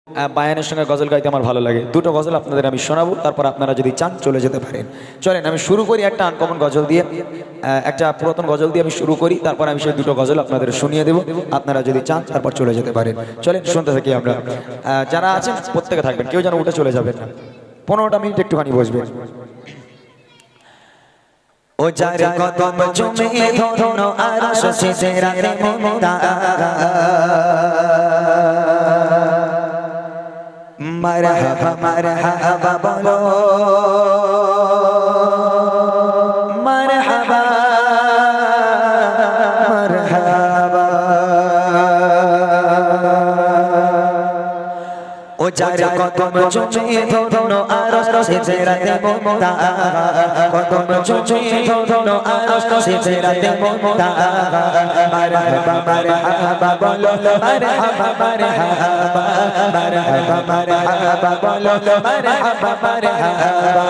বায়ানের সঙ্গে গজল গাইতে আমার ভালো লাগে। দুটো গজল আপনাদের আমি শোনাবো, তারপর আপনারা যদি চান চলে যেতে পারেন। চলেন আমি শুরু করি একটা আনকমন গজল দিয়ে, একটা পুরাতন গজল দিয়ে আমি শুরু করি, তারপর আমি সেই দুটো গজল আপনাদের শুনিয়ে দেবো। আপনারা যদি চান তারপর চলে যেতে পারেন। চলেন শুনতে থাকি আমরা। যারা আছেন প্রত্যেকে থাকবেন, কেউ যেন উঠে চলে যাবেন না। 15টা মিনিট একটুখানি বসবেন। ও যার কদম চুমে ধরনো আরশ সিজরাতে মুমতা, মারহাবা মারহাবা বলো, মারহাবা মারহাবা। ও যার কদম চুমে ধরনো আরশ সিজরাতে মুমতা, কদম চুমে ধরনো আরশ সিজরাতে মুমতা, মারহাবা মারহাবা বলো, মারহাবা মারহাবা, মারহাবা মারহাবা বলো, মারহাবা মারহাবা।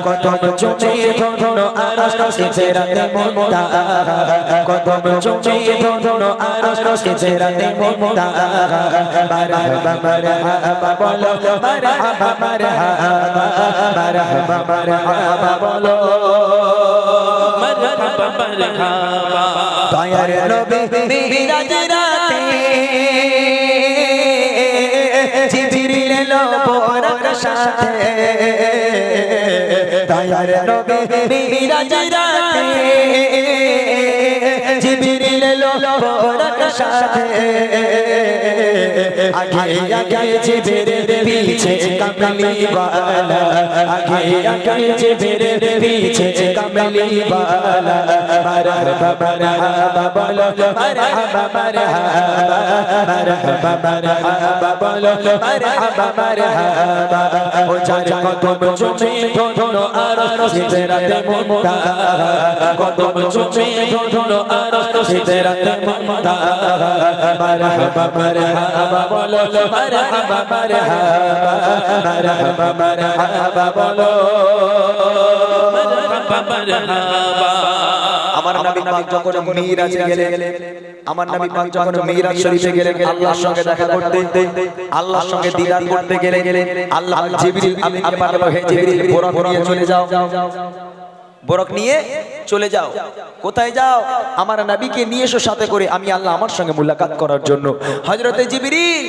কদম চুমে ধরনো আরশ সিজরাতে মুমতা, কদম চুমে ধরনো আরশ সিজরাতে মুমতা, মারহাবা মারহাবা বলো, মারহাবা মারহাবা, মারহাবা মারহাবা বলো, মারহাবা মারহাবা। দয়ার নবী মিরাজ রাতে জিবরিল এলো বোরাক সাথে, দয়ার নবী মিরাজ রাতে জিবরিল এলো বোরাক সাথে, আগে আগে জিবরিল পিছে কামলি वाला, आगे आगे जिबरील पीछे कमली वाला, मरहबा मरहबा बोलो, मरहबा मरहबा, मरहबा मरहबा बोलो, मरहबा मरहबा। ओ चार कदम चुमे धोनो आरश सिजराते मुमता, कदम चुमे धोनो आरश सिजराते मुमता, मरहबा मरहबा बोलो, मरहबा मरहबा, मरहबा मरहबा बोलो, মারহাবা মারহাবা। আমার নবী পাক যখন মিরাজে গেলেন, আমার নবী পাক যখন মিরাজ শরীফে গেলেন আল্লাহর সঙ্গে দেখা করতে, আল্লাহর সঙ্গে দিদার করতে গেলেন, আল্লাহ জিবরিল আমিনকে পাঠালো, হে জিবরিল বোরক নিয়ে চলে যাও, বোরক নিয়ে চলে যাও। কোথায় যাও? আমার নবীকে নিয়ে এসো সাথে করে, আমি আল্লাহ আমার সঙ্গে মুলাকাত করার জন্য। হযরতে জিবরিল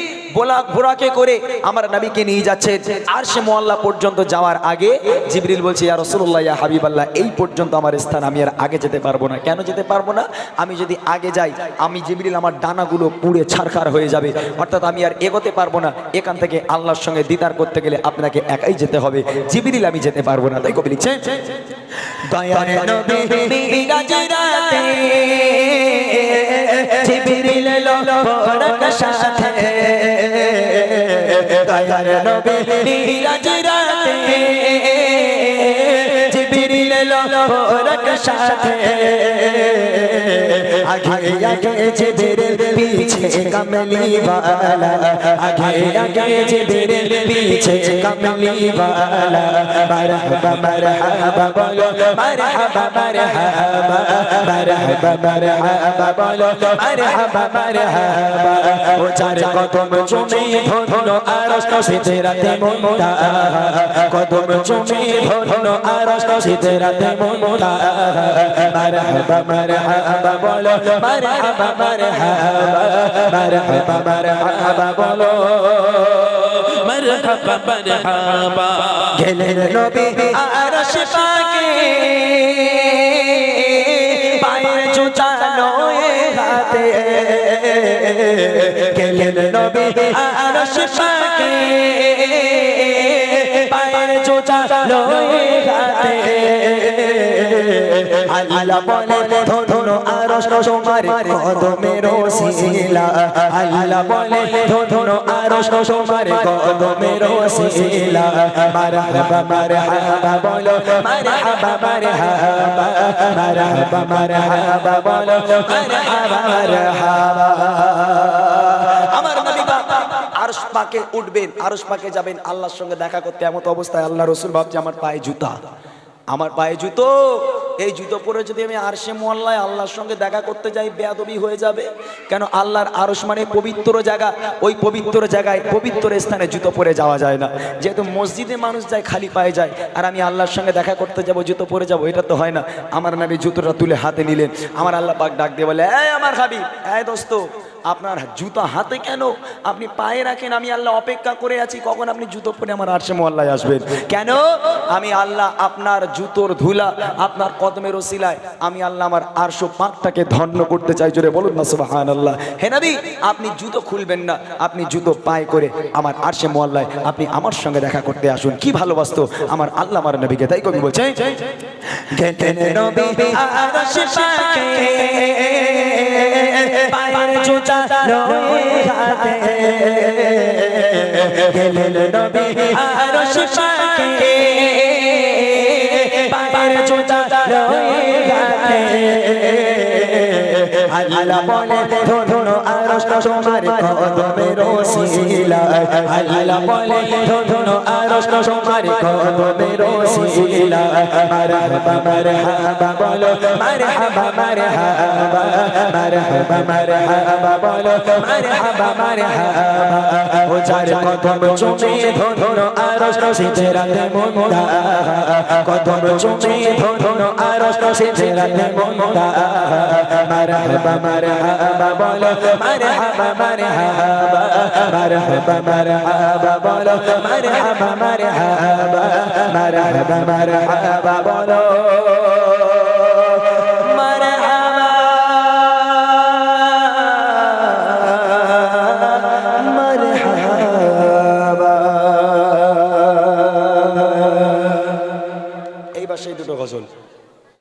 বোরাকে করে আমার নবীকে নিয়ে যাচ্ছেন আরশে মুআল্লা পর্যন্ত। যাওয়ার আগে জিবরিল বলছে, ইয়া রাসূলুল্লাহ ইয়া হাবিবাল্লাহ, এই পর্যন্ত আমার স্থান, আমি আর আগে যেতে পারবো না। কেন যেতে পারবো না? আমি যদি আগে যাই আমি জিবরিল আমার ডানাগুলো পুড়ে ছারখার হয়ে যাবে, অর্থাৎ আমি আর এগোতে পারবো না। এখান থেকে আল্লাহর সঙ্গে দিদার করতে গেলে আপনাকে একাই যেতে হবে, জিবরিল আমি যেতে পারবো না। তাই কবি লিখছেন, দয়ার নবী মিরাজ রাতে জিবরিল এলো বোরাক সাথে, দয়ার নবী মিরাজ রাতে জিবরিল এলো বোরাক সাথে, আগে আগে জিবরিল পিছে কমলি वाला, आगे आगे जिबरील पीछे कमली वाला, मरहबा मरहबा बोलो, मरहबा मरहबा, मरहबा मरहबा बोलो, मरहबा मरहबा। ओ चार कदम चुमे धोनो आरश सिजराते मुमता, कदम चुमे धोनो आरश सिजराते मुमता, मरहबा मरहबा बोलो, मरहबा मरहबा, मरहबा मरहबा बोलो, মারহাবা মারহাবা। গেলেন নবী আরশ পাকে, পায়ের জুতা নয়ে হাতে, গেলেন নবী আরশ পাকে, পায়ের জুতা নয়ে হাতে, আল্লাহ বলে ধরো আরশ তোমার কদমের ওসিলা, আল্লাহ বলে ধরো আরশ তোমার কদমের ওসিলা, মারহাবা মারহাবা বলো, মারহাবা মারহাবা, মারহাবা মারহাবা বলো, মারহাবা মারহাবা। আমার নবী পাক আরশ পাকে উঠবেন, আরশ পাকে যাবেন আল্লাহর সঙ্গে দেখা করতে। এমন অবস্থায় আল্লাহ রাসূল ভাবছে আমার পায়ে জুতা, আমার পায়ে জুতো, এই জুতো পরে যদি আমি আরশে মোয়াল্লায় আল্লাহর সঙ্গে দেখা করতে যাই বেয়াদবি হয়ে যাবে। কেন? আল্লাহর আরশ মানে পবিত্র জায়গা, ওই পবিত্র জায়গায় পবিত্র স্থানে জুতো পরে যাওয়া যায় না। যেহেতু মসজিদে মানুষ যায় খালি পায়ে যায়, আর আমি আল্লাহর সঙ্গে দেখা করতে যাব জুতো পরে যাব, এটা তো হয় না। আমার নবী জুতোটা তুলে হাতে নিলেন, আমার আল্লাহ পাক ডাক দিয়ে বলে, এই আমার হাবিব, এই দোস্ত, আপনার জুতো হাতে কেন? আপনি পায়ে রাখেন, আমি আল্লাহ অপেক্ষা করে আছি কখন আপনি জুতো পরে আমার আরশে মোয়াল্লায় আসবেন। কেন? আমি আল্লাহ আপনার জুতোর ধুলা আপনার কদমের ওসিলায় আমি আল্লাহ আমার আরশ পাকটাকে ধন্য করতে চাই। জোরে বলুন না সুবহানাল্লাহ। হে নবী, আপনি জুতো খুলবেন না, আপনি জুতো পায়ে করে আমার আরশে মোয়াল্লায় আপনি আমার সঙ্গে দেখা করতে আসুন। কি ভালোবাসতো আমার আল্লাহ আমার নবীকে, তাই কবি বলছে, গেলেন নবী আরশে পাকে পায়ের জুতা লয়ে হাতে, গেলেন নবী আরশে পাকে পায়ের জুতা লয়ে হাতে। আল্লাহ বলে ধরো আরশ তোমার কদমের ওসিলায়, আল্লাহ বলে ধরো আরশ তোমার কদমের ওসিলায়। মারহাবা মারহাবা বলো, মারহাবা মারহাবা, মারহাবা মারহাবা বলো, মারহাবা মারহাবা। ও যার কদম চুমে ধরো আরশ সিদরাতে মুনতাহা, কদম চুমে ধরো আরশ সিদরাতে মুনতাহা। মারহাবা মারহাবা বলো, মারহাবা মারহাবা, মারহাবা মারহাবা বলো, মারহাবা মারহাবা, মারহাবা মারহাবা বলো।